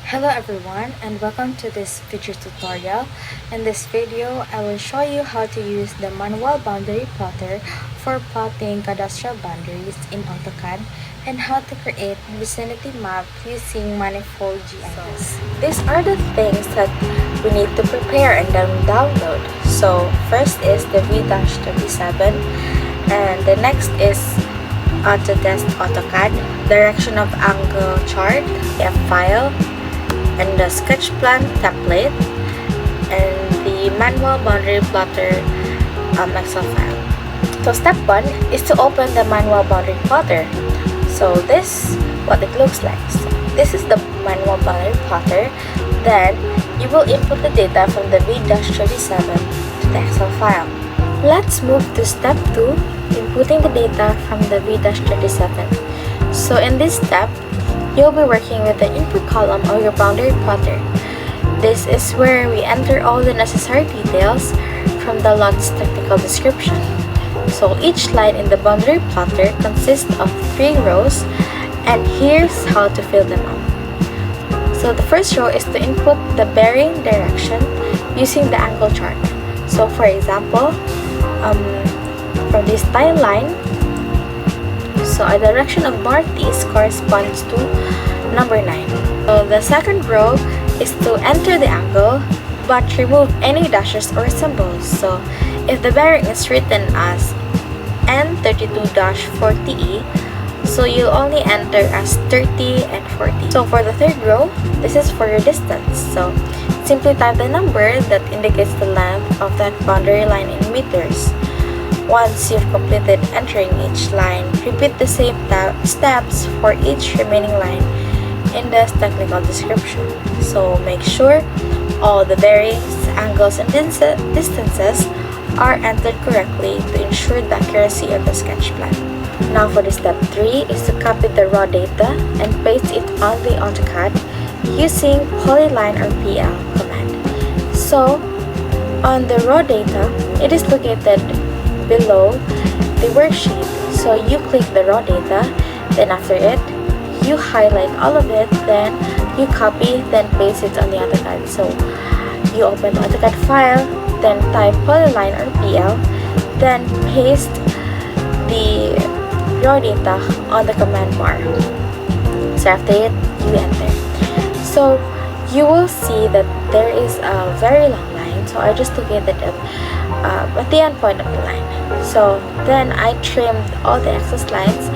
Hello everyone and welcome to this video tutorial. In this video, I will show you how to use the manual boundary plotter for plotting cadastral boundaries in AutoCAD and how to create vicinity map using Manifold GIS. These are the things that we need to prepare and then download. So first is the V-37 and the next is Autodesk AutoCAD, direction of angle chart, a file, and the sketch plan template, and the manual boundary plotter Excel file. So step 1 is to open the manual boundary plotter. So this what it looks like. So this is the manual boundary plotter. Then you will input the data from the V-37 to the Excel file. Let's move to step 2, inputting the data from the V-37. So in this step, you'll be working with the input column of your boundary plotter. This is where we enter all the necessary details from the lot's technical description. So each line in the boundary plotter consists of 3 rows, and here's how to fill them up. So the first row is to input the bearing direction using the angle chart. So for example, from this tile line, so a direction of northeast corresponds to number 9. So the second row is to enter the angle but remove any dashes or symbols. So if the bearing is written as N32-40E, so you'll only enter as 30 and 40. So for the third row, this is for your distance. So simply type the number that indicates the length of that boundary line in meters. Once you've completed entering each line, repeat the same steps for each remaining line in the technical description. So make sure all the bearings, angles, and distances are entered correctly to ensure the accuracy of the sketch plan. Now for the step 3 is to copy the raw data and paste it on the AutoCAD using polyline or PL command. So on the raw data, it is located below the worksheet. So you click the raw data, then after it, you highlight all of it, then you copy, then paste it on the AutoCAD. So you open the AutoCAD file, then type polyline or PL, then paste the raw data on the command bar. So after it, you enter. So you will see that there is a very long line, so I just located it at the end point of the line. So then I trimmed all the excess lines,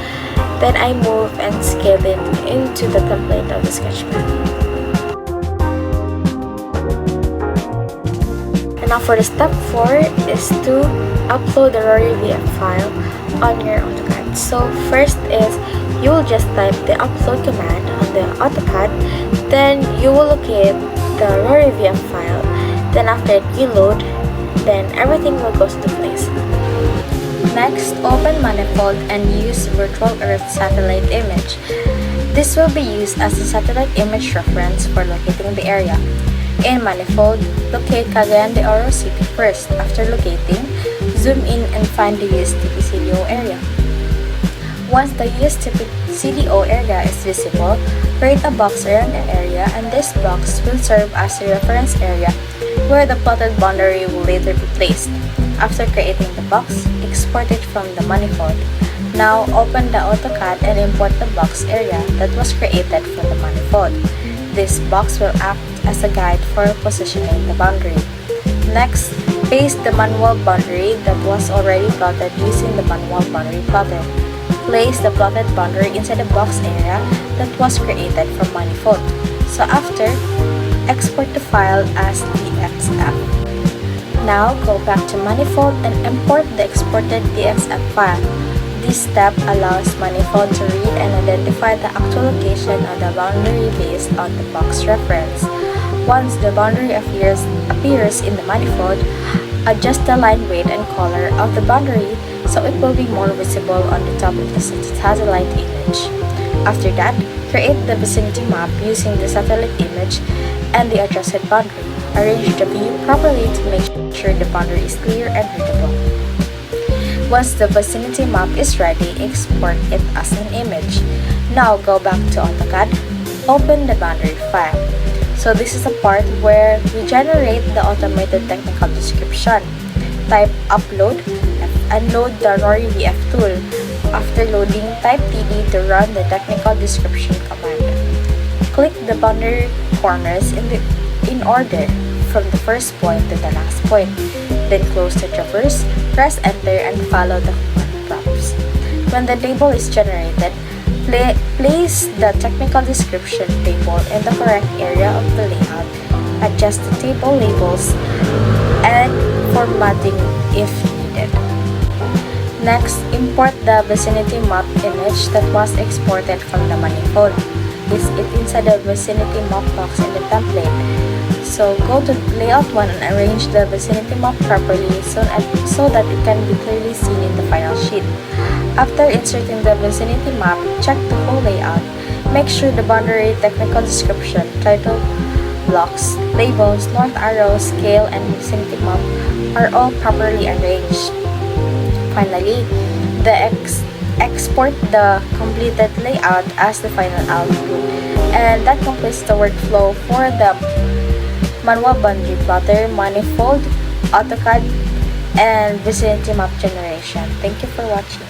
then I moved and scaled it into the template of the sketch plan. And now for the step 4 is to upload the raw VF file on your AutoCAD. So first is you will just type the upload command on the AutoCAD, then you will locate the raw VF file, then after it you load, then everything will go into place. Next, open Manifold and use Virtual Earth satellite image. This will be used as a satellite image reference for locating the area. In Manifold, locate Cagayan de Oro City first. After locating, zoom in and find the USTP CDO area. Once the USTP CDO area is visible, create a box around the area, and this box will serve as a reference area where the plotted boundary will later be placed. After creating the box, export it from the Manifold. Now open the AutoCAD and import the box area that was created from the Manifold. This box will act as a guide for positioning the boundary. Next, paste the manual boundary that was already plotted using the manual boundary plotter. Place the plotted boundary inside the box area that was created from Manifold. So after, export the file as DXF. Now go back to Manifold and import the exported DXF file. This step allows Manifold to read and identify the actual location of the boundary based on the box reference. Once the boundary appears in the Manifold, adjust the line weight and color of the boundary so it will be more visible on the top of the satellite image. After that, create the vicinity map using the satellite image and the adjusted boundary. Arrange the view properly to make sure the boundary is clear and readable. Once the vicinity map is ready, export it as an image. Now go back to AutoCAD, open the boundary file. So this is a part where we generate the automated technical description. Type upload and load the Rory VF tool. After loading, type TD to run the technical description command. Click the boundary corners in order from the first point to the last point. Then close the traverse, press enter and follow the command prompts. When the table is generated, place the technical description table in the correct area of the layout. Adjust the table labels and formatting if needed. Next, import the vicinity map image that was exported from the Manifold. Place it inside the vicinity map box in the template. So go to layout 1 and arrange the vicinity map properly so that it can be clearly seen in the final sheet. After inserting the vicinity map, check the whole layout. Make sure the boundary, technical description, title blocks, labels, north arrow, scale, and vicinity map are all properly arranged. Finally, export the completed layout as the final output. And that completes the workflow for the manual boundary plotter, manifold, AutoCAD, and vicinity map generation. Thank you for watching.